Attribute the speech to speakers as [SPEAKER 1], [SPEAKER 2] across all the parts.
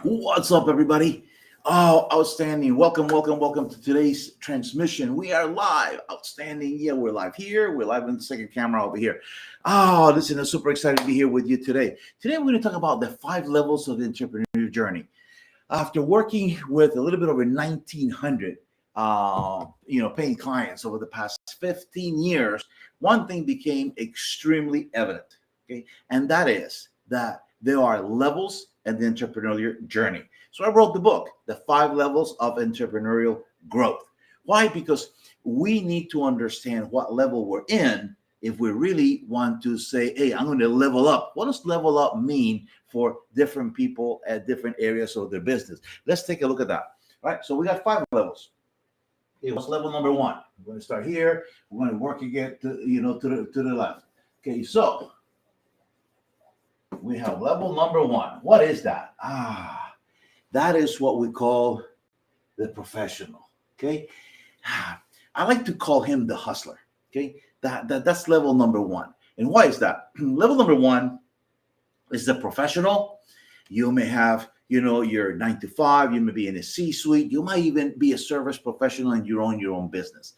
[SPEAKER 1] What's up, everybody? Oh, outstanding. Welcome to today's transmission. We are live. Outstanding. Yeah, we're live here. We're live on the second camera over here. Oh, listen, I'm super excited to be here with you today. Today, we're going to talk about the 5 levels of the entrepreneurial journey. After working with a little bit over 1,900, paying clients over the past 15 years, one thing became extremely evident, okay? And that is that there are levels in the entrepreneurial journey. So I wrote the book, The 5 Levels of Entrepreneurial Growth. Why? Because we need to understand what level we're in if we really want to say, hey, I'm going to level up. What does level up mean for different people at different areas of their business? Let's take a look at that. All right, so we got 5 levels. Okay, what's level number 1? We're going to start here. We're going to work again to the left. Okay, so we have level number 1. What is that? That is what we call the professional. Okay, I like to call him the hustler. Okay, that's level number 1. And why is that? Level number 1 is the professional. You may have, your 9 to 5. You may be in a C-suite. You might even be a service professional and you own your own business.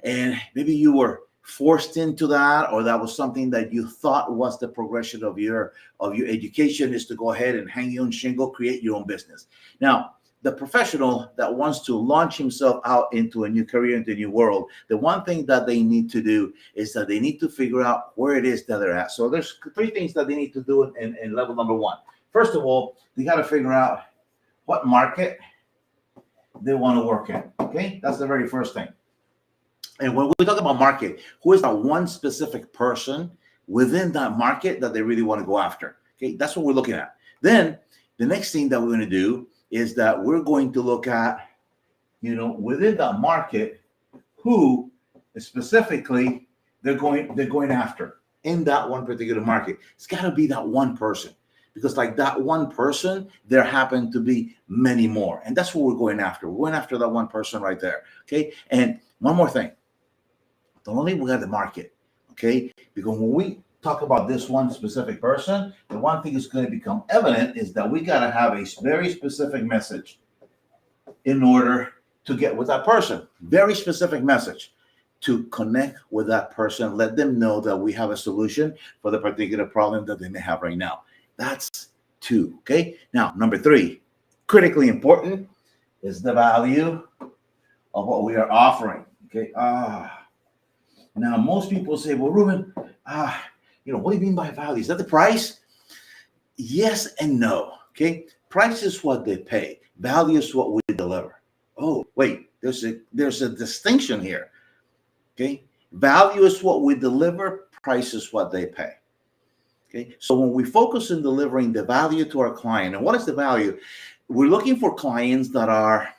[SPEAKER 1] And maybe you were forced into that, or that was something that you thought was the progression of your education, is to go ahead and hang your own shingle, create your own business. Now, the professional that wants to launch himself out into a new career, into a new world, the one thing that they need to do is that they need to figure out where it is that they're at. So there's 3 things that they need to do in level number 1. First of all, they got to figure out what market they want to work in. Okay, that's the very first thing. And when we talk about market, who is that one specific person within that market that they really want to go after? Okay, that's what we're looking at. Then the next thing that we're going to do is that we're going to look at, within that market, who specifically they're going after in that one particular market. It's got to be that one person, because like that one person, there happen to be many more, and that's what we're going after. We're going after that one person right there. Okay, and one more thing. Don't only we have the market, okay? Because when we talk about this one specific person, the one thing that's going to become evident is that we got to have a very specific message in order to get with that person. Very specific message to connect with that person. Let them know that we have a solution for the particular problem that they may have right now. That's 2, okay? Now, number 3, critically important, is the value of what we are offering, okay? Now, most people say, well, Ruben, what do you mean by value? Is that the price? Yes and no, okay? Price is what they pay. Value is what we deliver. Oh, wait, there's a distinction here, okay? Value is what we deliver. Price is what they pay, okay? So when we focus on delivering the value to our client, and what is the value? We're looking for clients that are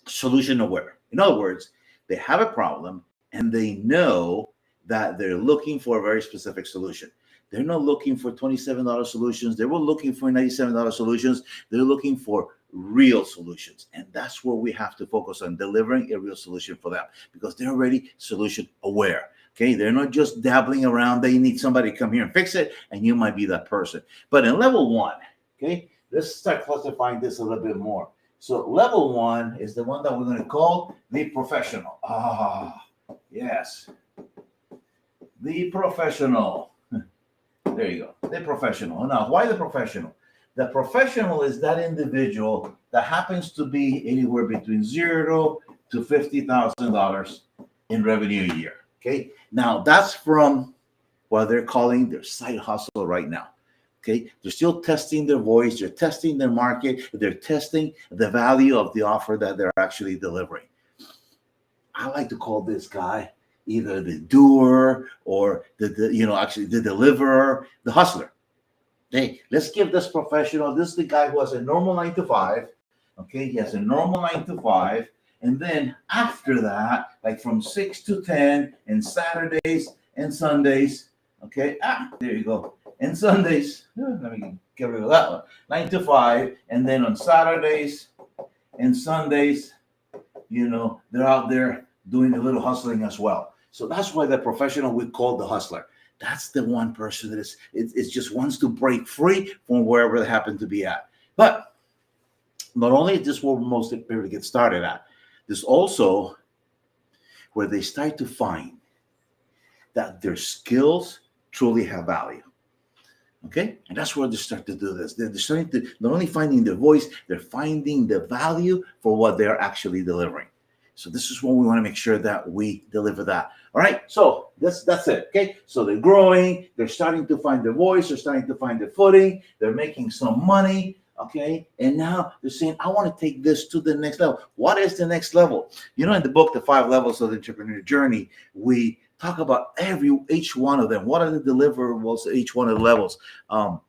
[SPEAKER 1] solution aware. In other words, they have a problem, and they know that they're looking for a very specific solution. They're not looking for $27 solutions. They were looking for $97 solutions. They're looking for real solutions. And that's where we have to focus on, delivering a real solution for them, because they're already solution aware. Okay, they're not just dabbling around. They need somebody to come here and fix it, and you might be that person. But in level 1, okay, let's start classifying this a little bit more. So level 1 is the one that we're going to call the professional. Yes, the professional. There you go, the professional. Now, why the professional? The professional is that individual that happens to be anywhere between $0 to $50,000 in revenue a year. Okay, now that's from what they're calling their side hustle right now. Okay, they're still testing their voice, they're testing their market, they're testing the value of the offer that they're actually delivering. I like to call this guy either the doer or the deliverer, the hustler. Hey, let's give this professional, this is the guy who has a normal 9 to 5. Okay, he has a normal 9 to 5. And then after that, like from 6 to 10 and Saturdays and Sundays, okay, there you go. And Sundays, let me get rid of that one. 9 to 5. And then on Saturdays and Sundays, they're out there doing a little hustling as well. So that's why the professional we call the hustler. That's the one person that is just wants to break free from wherever they happen to be at. But Not only is this where most people get started at, this also where they start to find that their skills truly have value. Okay, and that's where they start to do this. They're starting to not only finding their voice, they're finding the value for what they're actually delivering. So this is what we want to make sure that we deliver that. All right, so that's it. Okay, so they're growing, they're starting to find their voice, they're starting to find their footing, they're making some money. Okay, and now they're saying, I want to take this to the next level. What is the next level? You know, in the book, The 5 Levels of the Entrepreneurial Journey, we talk about each one of them. What are the deliverables, each one of the levels? I'm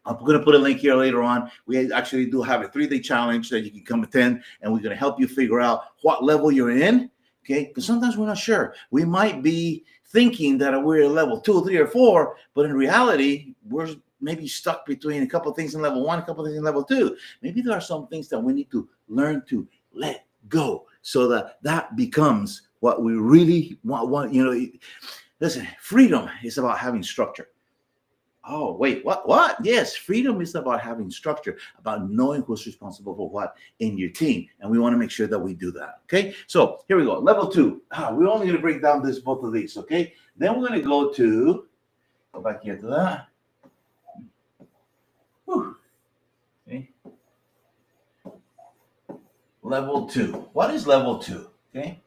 [SPEAKER 1] going to put a link here later on. We actually do have a 3-day challenge that you can come attend, and we're going to help you figure out what level you're in. Okay, because sometimes we're not sure. We might be thinking that we're at level 2, 3, or 4, but in reality, we're maybe stuck between a couple of things in level 1, a couple of things in level 2. Maybe there are some things that we need to learn to let go so that becomes what we really want. You know, listen, freedom is about having structure. Oh, wait, what? Yes, freedom is about having structure, about knowing who's responsible for what in your team. And we want to make sure that we do that. Okay, so here we go. Level 2. We're only going to break down both of these. Okay, then we're going to go back here to that. Whew. Okay. Level 2. What is level 2? Okay.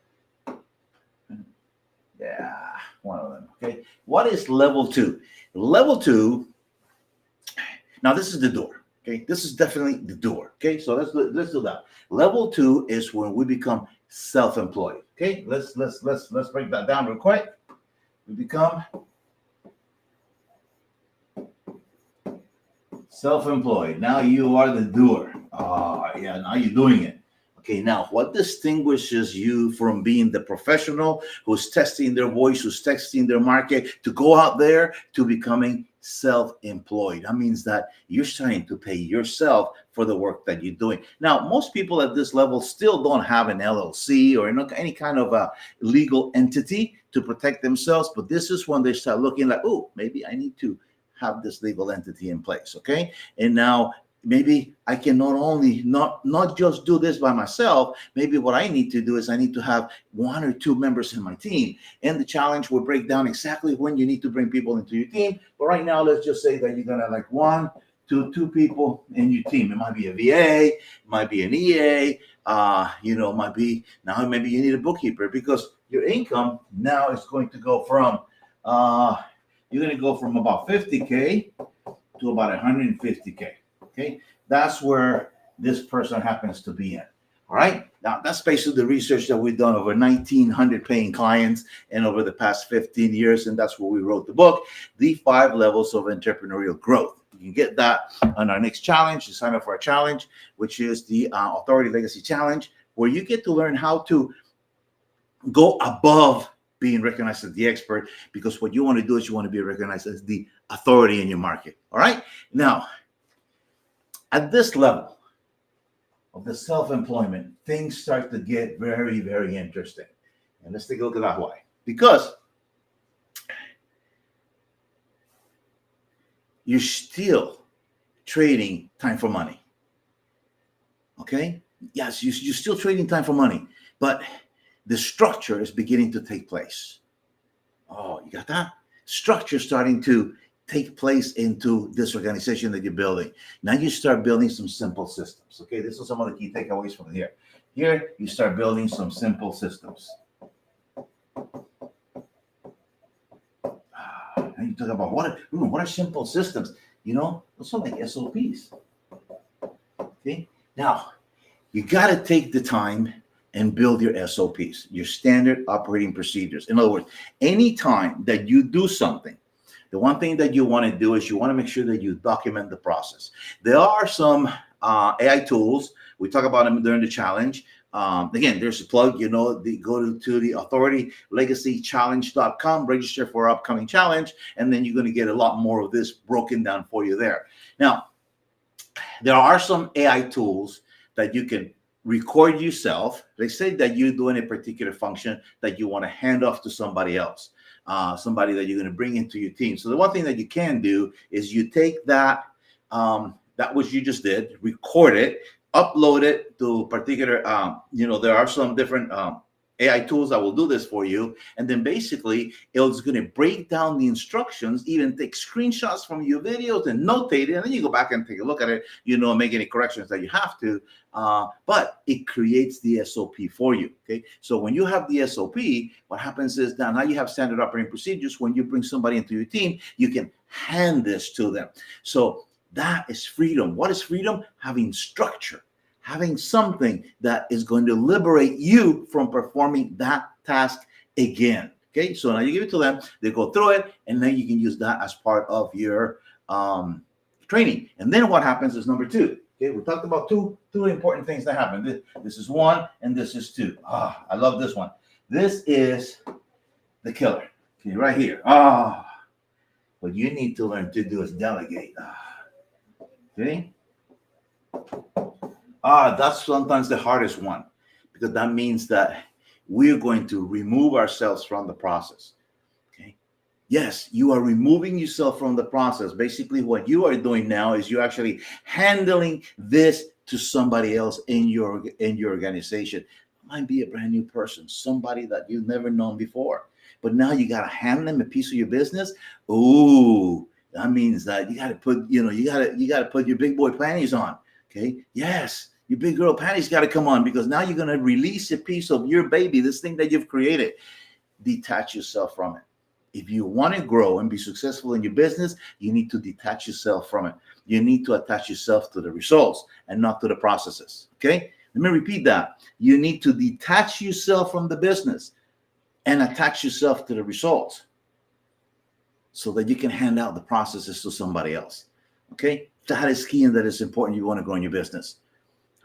[SPEAKER 1] Yeah, one of them. Okay. What is level 2? Level 2. Now this is the door. Okay. This is definitely the door. Okay. So let's do that. Level 2 is when we become self-employed. Okay. Let's break that down real quick. We become self-employed. Now you are the doer. Yeah. Now you're doing it. Okay, now what distinguishes you from being the professional who's testing their voice, who's testing their market, to go out there to becoming self-employed? That means that you're starting to pay yourself for the work that you're doing. Now, most people at this level still don't have an LLC or any kind of a legal entity to protect themselves, but this is when they start looking like, oh, maybe I need to have this legal entity in place, okay? And now maybe I can not just do this by myself. Maybe what I need to do is I need to have 1 or 2 members in my team. And the challenge will break down exactly when you need to bring people into your team. But right now, let's just say that you're gonna have like 1 to 2 people in your team. It might be a VA, it might be an EA, might be now maybe you need a bookkeeper, because your income now is going to go from you're going to go from about 50K to about 150K. Okay, that's where this person happens to be in. All right, now that's basically the research that we've done over 1,900 paying clients and over the past 15 years, and that's where we wrote the book, The 5 Levels of Entrepreneurial Growth. You can get that on our next challenge. You sign up for our challenge, which is the Authority Legacy Challenge, where you get to learn how to go above being recognized as the expert, because what you want to do is you want to be recognized as the authority in your market. All right, now at this level of the self-employment, things start to get very, very interesting. And let's take a look at that. Why? Because you're still trading time for money. Okay? Yes, you're still trading time for money, but the structure is beginning to take place. Oh, you got that? Structure starting to take place into this organization that you're building. Now you start building some simple systems. Okay, this is some of the key takeaways from here. Here, you start building some simple systems. And you talk about what are simple systems? You know, those are like SOPs. Okay, now you got to take the time and build your SOPs, your standard operating procedures. In other words, anytime that you do something, the one thing that you want to do is you want to make sure that you document the process. There are some AI tools. We talk about them during the challenge. Again, there's a plug, go to the authoritylegacychallenge.com, register for our upcoming challenge, and then you're going to get a lot more of this broken down for you there. Now, there are some AI tools that you can record yourself. They say that you're doing a particular function that you want to hand off to somebody else. Somebody that you're going to bring into your team. So the one thing that you can do is you take that which you just did, record it, upload it to particular, there are some different AI tools that will do this for you. And then basically it's going to break down the instructions, even take screenshots from your videos and notate it. And then you go back and take a look at it, make any corrections that you have to. But it creates the SOP for you. Okay. So when you have the SOP, what happens is that now you have standard operating procedures. When you bring somebody into your team, you can hand this to them. So that is freedom. What is freedom? Having structure. Having something that is going to liberate you from performing that task again. Okay, so now you give it to them, they go through it, and then you can use that as part of your training. And then what happens is number two. Okay, we talked about two important things that happen. This is one, and this is two. I love this one. This is the killer. Okay, right here. What you need to learn to do is delegate. Okay. That's sometimes the hardest one, because that means that we're going to remove ourselves from the process. Okay. Yes, you are removing yourself from the process. Basically, what you are doing now is you're actually handling this to somebody else in your organization. It might be a brand new person, somebody that you've never known before, but now you got to hand them a piece of your business. Ooh, that means that you got to put, you got to put your big boy panties on. Okay. Yes. Your big girl panties got to come on, because now you're going to release a piece of your baby, this thing that you've created. Detach yourself from it. If you want to grow and be successful in your business, you need to detach yourself from it. You need to attach yourself to the results and not to the processes. Okay. Let me repeat that. You need to detach yourself from the business and attach yourself to the results, so that you can hand out the processes to somebody else. Okay. That is key, and that is important. You want to grow in your business.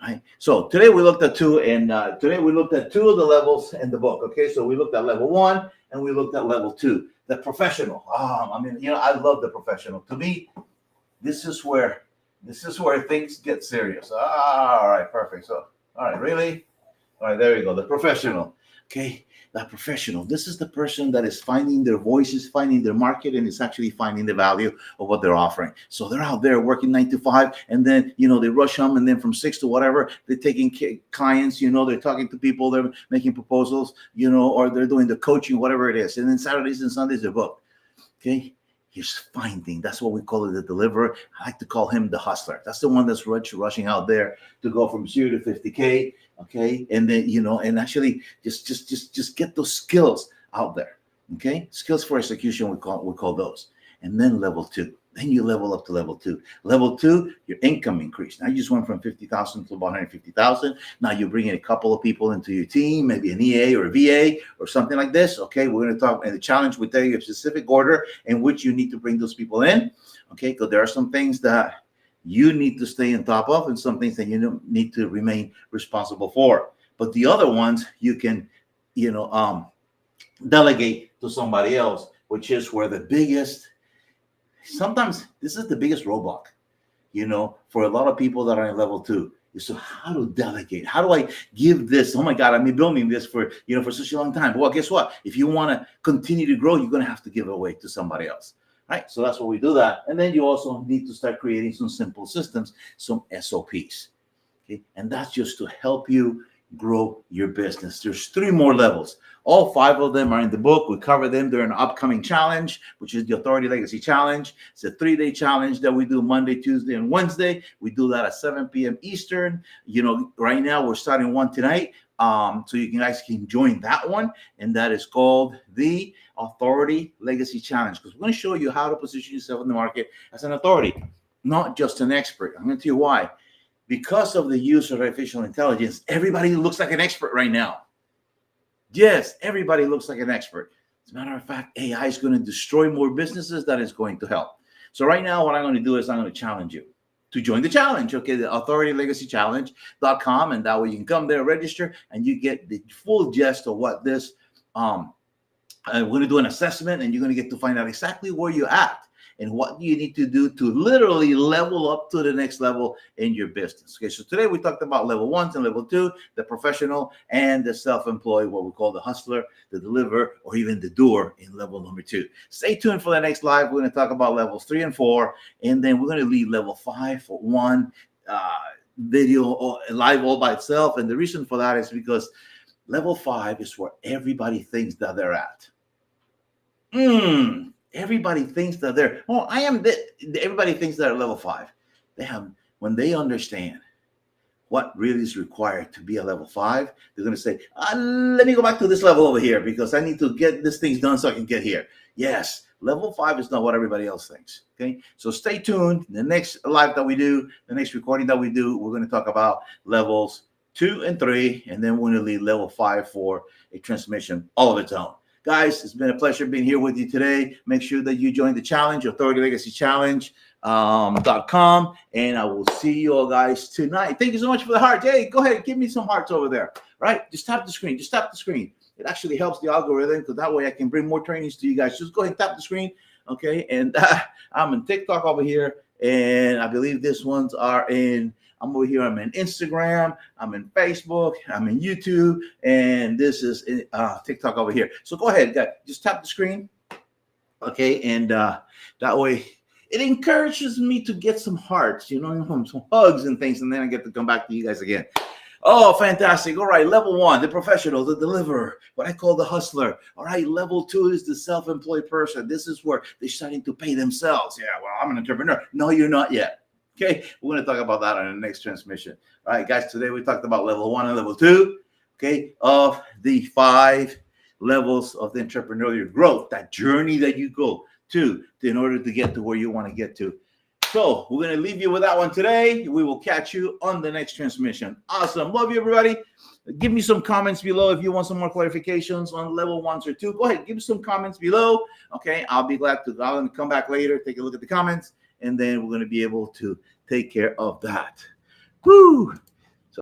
[SPEAKER 1] Right. So today we looked at two of the levels in the book. Okay. So we looked at level 1 and we looked at level 2, the professional. I love the professional. To me, this is where things get serious. All right. Perfect. So, all right. Really? All right. There you go. The professional. Okay. That professional. This is the person that is finding their voices, finding their market, and is actually finding the value of what they're offering. So they're out there working 9 to 5, and then, they rush them, and then from 6 to whatever, they're taking clients, they're talking to people, they're making proposals, or they're doing the coaching, whatever it is. And then Saturdays and Sundays they're booked. Okay. He's finding. That's what we call it, the deliverer. I like to call him the hustler. That's the one that's rushing out there to go from 0 to 50K. Okay. And then, and actually just get those skills out there. Okay. Skills for execution, we call those. And then level 2. Then you level up to level 2. Level 2, your income increased. Now you just went from 50,000 to about 150,000. Now you're bringing a couple of people into your team, maybe an EA or a VA or something like this. Okay, we're going to talk, and the challenge will tell you a specific order in which you need to bring those people in. Okay, because there are some things that you need to stay on top of, and some things that you need to remain responsible for. But the other ones you can, delegate to somebody else, which is where the biggest. Sometimes this is the biggest roadblock, for a lot of people that are in level 2. So how to delegate? How do I give this? Oh my God, I've been building this for such a long time. Well, guess what? If you want to continue to grow, you're going to have to give it away to somebody else. Right? So that's what we do that. And then you also need to start creating some simple systems, some SOPs. Okay. And that's just to help you grow your business. There's 3 more levels. All 5 of them are in the book. We cover them during an upcoming challenge, which is the Authority Legacy Challenge. It's a 3-day challenge that we do Monday, Tuesday, and Wednesday. We do that at 7 p.m. Eastern. Right now we're starting one tonight. So you guys can join that one. And that is called the Authority Legacy Challenge, because we're going to show you how to position yourself in the market as an authority, not just an expert. I'm going to tell you why. Because of the use of artificial intelligence, everybody looks like an expert right now. Yes, everybody looks like an expert. As a matter of fact, AI is going to destroy more businesses than it's going to help. So right now, what I'm going to do is I'm going to challenge you to join the challenge. Okay, the authoritylegacychallenge.com, and that way you can come there, register, and you get the full gist of what this. We're going to do an assessment, and you're going to get to find out exactly where you're at and what you need to do to literally level up to the next level in your business. Okay, so today we talked about level 1 and level 2, the professional and the self-employed, what we call the hustler, the deliverer, or even the doer in level number 2. Stay tuned for the next live. We're going to talk about levels 3 and 4, and then we're going to leave level 5 for one video live all by itself. And the reason for that is because level 5 is where everybody thinks that they're at. Everybody thinks that they're, everybody thinks they're at level 5. When they understand what really is required to be a level 5, they're going to say, let me go back to this level over here because I need to get this thing done so I can get here. Yes, level 5 is not what everybody else thinks. Okay, so stay tuned. The next live that we do, the next recording that we do, we're going to talk about levels 2 and 3, and then we're going to leave level 5 for a transmission all of its own. Guys, it's been a pleasure being here with you today. Make sure that you join the challenge, Authority Legacy Challenge. .com, and I will see you all guys tonight. Thank you so much for the heart. Hey, go ahead, give me some hearts over there. Right, just tap the screen. Just tap the screen. It actually helps the algorithm because that way I can bring more trainings to you guys. Just go ahead and tap the screen. Okay, and I'm in TikTok over here, and I believe these ones are in. I'm over here. I'm in Instagram. I'm in Facebook. I'm in YouTube, and this is TikTok over here. So go ahead, guys. Just tap the screen. Okay, and that way. It encourages me to get some hearts, some hugs and things, and then I get to come back to you guys again. Oh, fantastic. All right, level 1, the professional, the deliverer, what I call the hustler. All right, level 2 is the self-employed person. This is where they're starting to pay themselves. Yeah, well, I'm an entrepreneur. No, you're not yet. Okay, we're going to talk about that on the next transmission. All right, guys, today we talked about level 1 and level 2, okay, of the 5 levels of the entrepreneurial growth, that journey that you go to in order to get to where you want to get to. So we're going to leave you with that one today. We will catch you on the next transmission. Awesome. Love you, everybody. Give me some comments below if you want some more clarifications on level 1 or 2. Go ahead. Give me some comments below. Okay. I'll be glad to. I'll come back later, take a look at the comments, and then we're going to be able to take care of that. Woo.